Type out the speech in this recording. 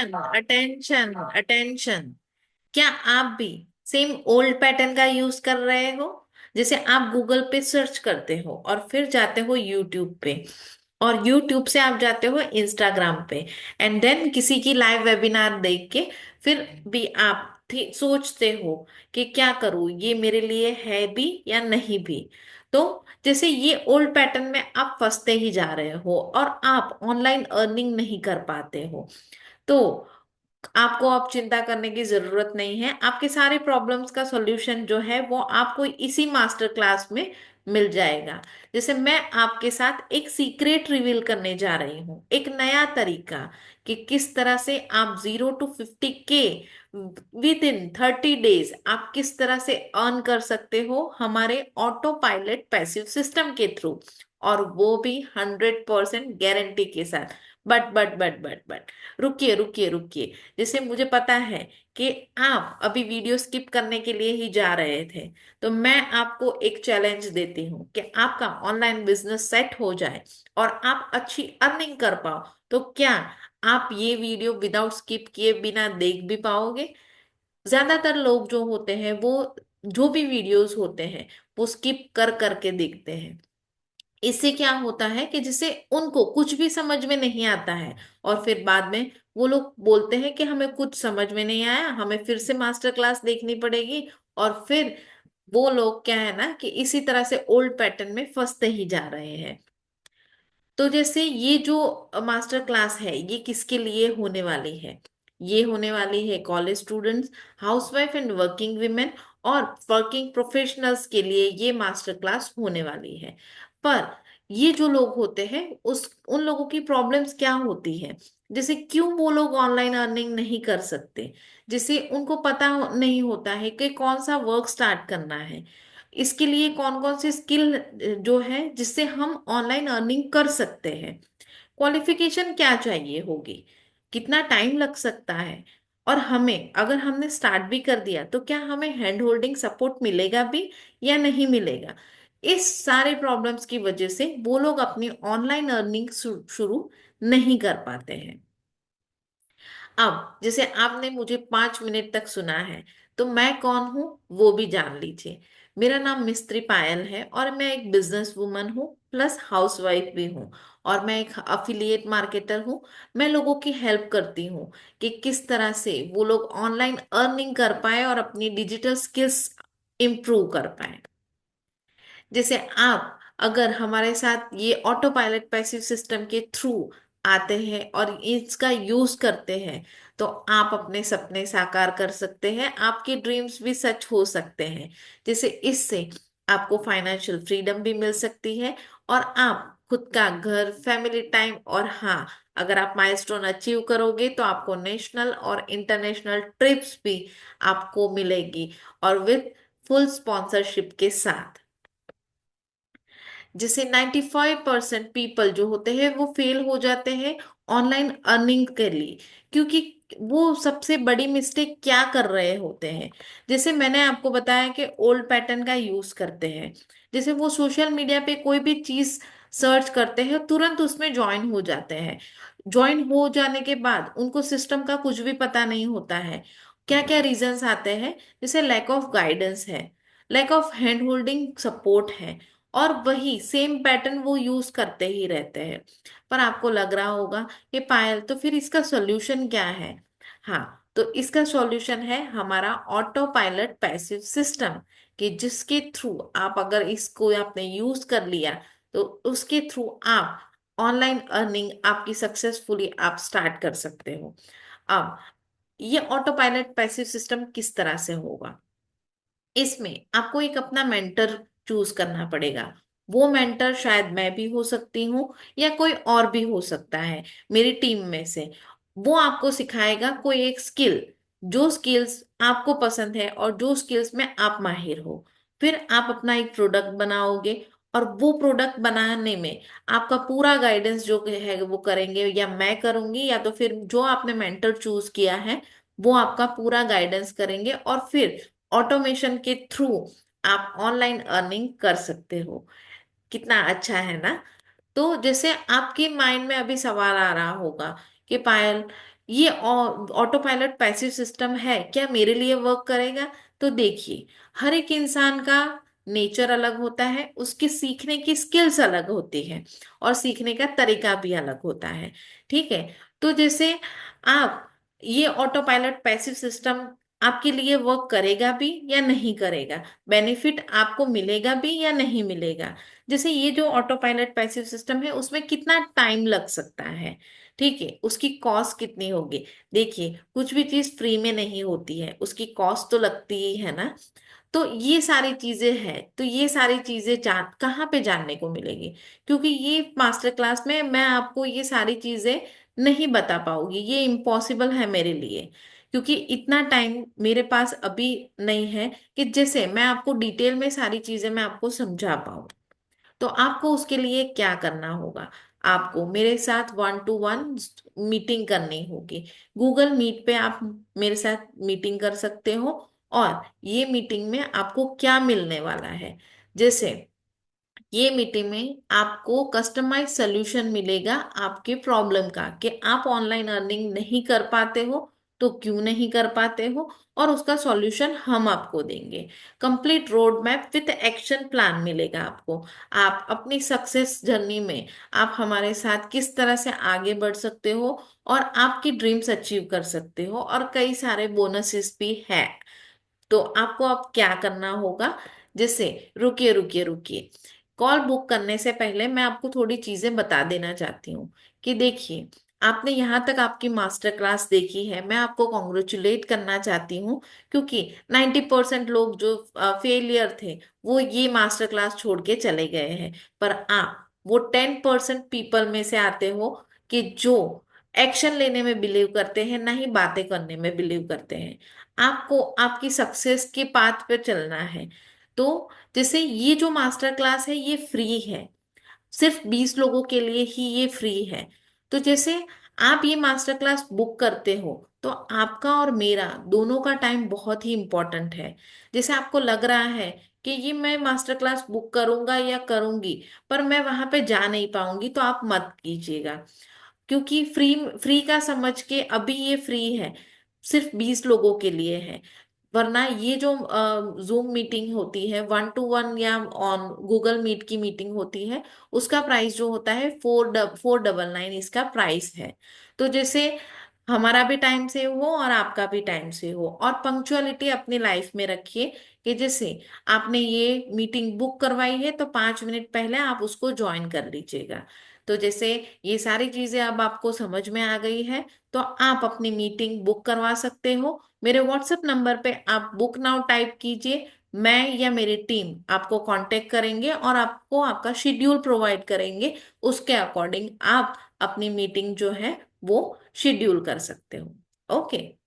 Attention attention attention. क्या आप भी सेम ओल्ड पैटर्न का यूज कर रहे हो? जैसे आप गूगल पे सर्च करते हो और फिर जाते हो यूट्यूब पे, और यूट्यूब से आप जाते हो इंस्टाग्राम पे, एंड देन किसी की लाइव वेबिनार देख के फिर भी आप सोचते हो कि क्या करूं, ये मेरे लिए है भी या नहीं भी। तो जैसे ये ओल्ड पैटर्न में आप फंसते ही जा रहे हो और आप ऑनलाइन अर्निंग नहीं कर पाते हो। तो आपको अब चिंता करने की जरूरत नहीं है। आपके सारे प्रॉब्लम्स का सॉल्यूशन जो है वो आपको इसी मास्टर क्लास में मिल जाएगा। जैसे मैं आपके साथ एक सीक्रेट रिवील करने जा रही हूँ, एक नया तरीका कि किस तरह से आप 0 to 50K with in 30 days आप किस तरह से अर्न कर सकते हो हमारे ऑटो पायलट पैसिव सिस्टम के थ्रू, और वो भी 100% गारंटी के साथ। बट रुकिए रुकिए रुकिए। जैसे मुझे पता है कि आप अभी वीडियो स्किप करने के लिए ही जा रहे थे, तो मैं आपको एक चैलेंज देती हूँ कि आपका ऑनलाइन बिजनेस सेट हो जाए और आप अच्छी अर्निंग कर पाओ। तो क्या आप ये वीडियो विदाउट स्किप किए बिना देख भी पाओगे? ज्यादातर लोग जो होते हैं वो जो भी वीडियोस होते हैं वो स्किप कर करके देखते हैं। इससे क्या होता है कि जिससे उनको कुछ भी समझ में नहीं आता है, और फिर बाद में वो लोग बोलते हैं कि हमें कुछ समझ में नहीं आया, हमें फिर से मास्टर क्लास देखनी पड़ेगी। और फिर वो लोग क्या है ना कि इसी तरह से ओल्ड पैटर्न में फंसते ही जा रहे हैं। तो जैसे ये जो मास्टर क्लास है ये किसके लिए होने वाली है? ये होने वाली है college students, housewife and working women और वर्किंग प्रोफेशनल्स के लिए ये मास्टर क्लास होने वाली है। पर ये जो लोग होते हैं उस उन लोगों की प्रॉब्लम्स क्या होती है? जैसे क्यों वो लोग ऑनलाइन अर्निंग नहीं कर सकते? जैसे उनको पता नहीं होता है कि कौन सा वर्क स्टार्ट करना है, इसके लिए कौन कौन सी स्किल जो है जिससे हम ऑनलाइन अर्निंग कर सकते हैं, क्वालिफिकेशन क्या चाहिए होगी, कितना टाइम लग सकता है, और हमें अगर हमने स्टार्ट भी कर दिया तो क्या हमें हैंड होल्डिंग सपोर्ट मिलेगा भी या नहीं मिलेगा। इस सारे प्रॉब्लम्स की वजह से वो लोग अपनी ऑनलाइन अर्निंग शुरू नहीं कर पाते हैं। अब जैसे आपने मुझे 5 मिनट तक सुना है, तो मैं कौन हूँ वो भी जान लीजिए। मेरा नाम मिस्त्री पायल है और मैं एक बिजनेस वुमन हूँ प्लस हाउसवाइफ भी हूँ, और मैं एक अफिलिएट मार्केटर हूँ। मैं लोगों की हेल्प करती हूँ कि किस तरह से वो लोग ऑनलाइन अर्निंग कर पाए और अपनी डिजिटल स्किल्स इम्प्रूव कर पाए। जैसे आप अगर हमारे साथ ये ऑटो पायलट पैसिव सिस्टम के थ्रू आते हैं और इसका यूज करते हैं, तो आप अपने सपने साकार कर सकते हैं, आपके ड्रीम्स भी सच हो सकते हैं। जैसे इससे आपको फाइनेंशियल फ्रीडम भी मिल सकती है, और आप खुद का घर, फैमिली टाइम, और हाँ, अगर आप माइलस्टोन अचीव करोगे तो आपको नेशनल और इंटरनेशनल ट्रिप्स भी आपको मिलेगी, और विद फुल स्पॉन्सरशिप के साथ। जैसे 95% पीपल जो होते हैं वो फेल हो जाते हैं ऑनलाइन अर्निंग के लिए, क्योंकि वो सबसे बड़ी मिस्टेक क्या कर रहे होते हैं? जैसे मैंने आपको बताया कि ओल्ड पैटर्न का यूज करते हैं। जैसे वो सोशल मीडिया पे कोई भी चीज सर्च करते हैं तुरंत उसमें ज्वाइन हो जाते हैं। ज्वाइन हो जाने के बाद उनको सिस्टम का कुछ भी पता नहीं होता है। क्या क्या रीजंस आते हैं? जैसे लैक ऑफ गाइडेंस है, lack of hand holding support है, और वही सेम पैटर्न वो यूज करते ही रहते हैं। पर आपको लग रहा होगा कि पायल तो फिर इसका सॉल्यूशन क्या है? हाँ, तो इसका सॉल्यूशन है हमारा ऑटो पायलट पैसिव सिस्टम, कि जिसके थ्रू आप अगर इसको आपने यूज कर लिया तो उसके थ्रू आप ऑनलाइन अर्निंग आपकी सक्सेसफुली आप स्टार्ट कर सकते हो। अब ये ऑटो पायलट पैसिव सिस्टम किस तरह से होगा? इसमें आपको एक अपना मेंटर चूज करना पड़ेगा। वो मेंटर शायद मैं भी हो सकती हूँ या कोई और भी हो सकता है मेरी टीम में से। वो आपको सिखाएगा कोई एक स्किल, जो स्किल्स आपको पसंद है और जो स्किल्स में आप माहिर हो। फिर आप अपना एक प्रोडक्ट बनाओगे, और वो प्रोडक्ट बनाने में आपका पूरा गाइडेंस जो है वो करेंगे, या मैं करूंगी या तो फिर जो आपने मेंटर चूज किया है वो आपका पूरा गाइडेंस करेंगे, और फिर ऑटोमेशन के थ्रू आप ऑनलाइन अर्निंग कर सकते हो। कितना अच्छा है ना? तो जैसे आपके माइंड में अभी सवाल आ रहा होगा कि पायल, ये ऑटो पायलट पैसिव सिस्टम है, क्या मेरे लिए वर्क करेगा? तो देखिए, हर एक इंसान का नेचर अलग होता है, उसके सीखने की स्किल्स अलग होती है और सीखने का तरीका भी अलग होता है। ठीक है। तो जैसे आप, ये ऑटो पायलट पैसिव सिस्टम आपके लिए वर्क करेगा भी या नहीं करेगा, बेनिफिट आपको मिलेगा भी या नहीं मिलेगा। जैसे ये जो ऑटो पायलट पैसिव सिस्टम है, उसमें कितना टाइम लग सकता है, ठीक है, उसकी कॉस्ट कितनी होगी। देखिए, कुछ भी चीज फ्री में नहीं होती है, उसकी कॉस्ट तो लगती ही है ना। तो ये सारी चीजें हैं, तो ये सारी चीजें जान कहाँ पे जानने को मिलेगी, क्योंकि ये मास्टर क्लास में मैं आपको ये सारी चीजें नहीं बता पाऊंगी, ये इम्पॉसिबल है मेरे लिए, क्योंकि इतना टाइम मेरे पास अभी नहीं है कि जैसे मैं आपको डिटेल में सारी चीजें मैं आपको समझा पाऊँ। तो आपको उसके लिए क्या करना होगा, आपको मेरे साथ 1 to 1 मीटिंग करनी होगी। गूगल मीट पे आप मेरे साथ मीटिंग कर सकते हो। और ये मीटिंग में आपको क्या मिलने वाला है, जैसे ये मीटिंग में आपको कस्टमाइज सोल्यूशन मिलेगा आपके प्रॉब्लम का, कि आप ऑनलाइन अर्निंग नहीं कर पाते हो तो क्यों नहीं कर पाते हो, और उसका सॉल्यूशन हम आपको देंगे। Complete road map with action plan मिलेगा आपको। आप अपनी सक्सेस जर्नी में आप हमारे साथ किस तरह से आगे बढ़ सकते हो और आपकी ड्रीम्स अचीव कर सकते हो, और कई सारे बोनसेस भी है। तो आपको अब क्या करना होगा, जैसे, रुकिए रुकिए रुकिए, कॉल बुक करने से पहले मैं आपको थोड़ी चीजें बता देना चाहती हूँ। कि देखिए, आपने यहाँ तक आपकी मास्टर क्लास देखी है, मैं आपको कॉन्ग्रेचुलेट करना चाहती हूँ, क्योंकि 90% लोग जो फेलियर थे वो ये मास्टर क्लास छोड़ के चले गए हैं। पर आप वो 10% पीपल में से आते हो, कि जो एक्शन लेने में बिलीव करते हैं, ना ही बातें करने में बिलीव करते हैं। आपको आपकी सक्सेस के पाथ पे चलना है। तो जैसे ये जो मास्टर क्लास है ये फ्री है, सिर्फ 20 लोगों के लिए ही ये फ्री है। तो जैसे आप ये मास्टर क्लास बुक करते हो, तो आपका और मेरा दोनों का टाइम बहुत ही इम्पोर्टेंट है। जैसे आपको लग रहा है कि ये मैं मास्टर क्लास बुक करूंगा या करूंगी, पर मैं वहां पे जा नहीं पाऊंगी, तो आप मत कीजिएगा। क्योंकि फ्री फ्री का समझ के अभी ये फ्री है, सिर्फ 20 लोगों के लिए है। वरना ये जो जूम मीटिंग होती है 1 to 1 या ऑन गूगल मीट की मीटिंग होती है, उसका प्राइस जो होता है 499 इसका प्राइस है। तो जैसे हमारा भी टाइम सेव हो और आपका भी टाइम सेव हो, और पंक्चुअलिटी अपनी लाइफ में रखिए। कि जैसे आपने ये मीटिंग बुक करवाई है, तो 5 मिनट पहले आप उसको ज्वाइन कर लीजिएगा। तो जैसे ये सारी चीजें अब आपको समझ में आ गई है, तो आप अपनी मीटिंग बुक करवा सकते हो। मेरे व्हाट्सएप नंबर पे आप बुक नाउ टाइप कीजिए, मैं या मेरी टीम आपको कांटेक्ट करेंगे और आपको आपका शेड्यूल प्रोवाइड करेंगे। उसके अकॉर्डिंग आप अपनी मीटिंग जो है वो शेड्यूल कर सकते हो। ओके।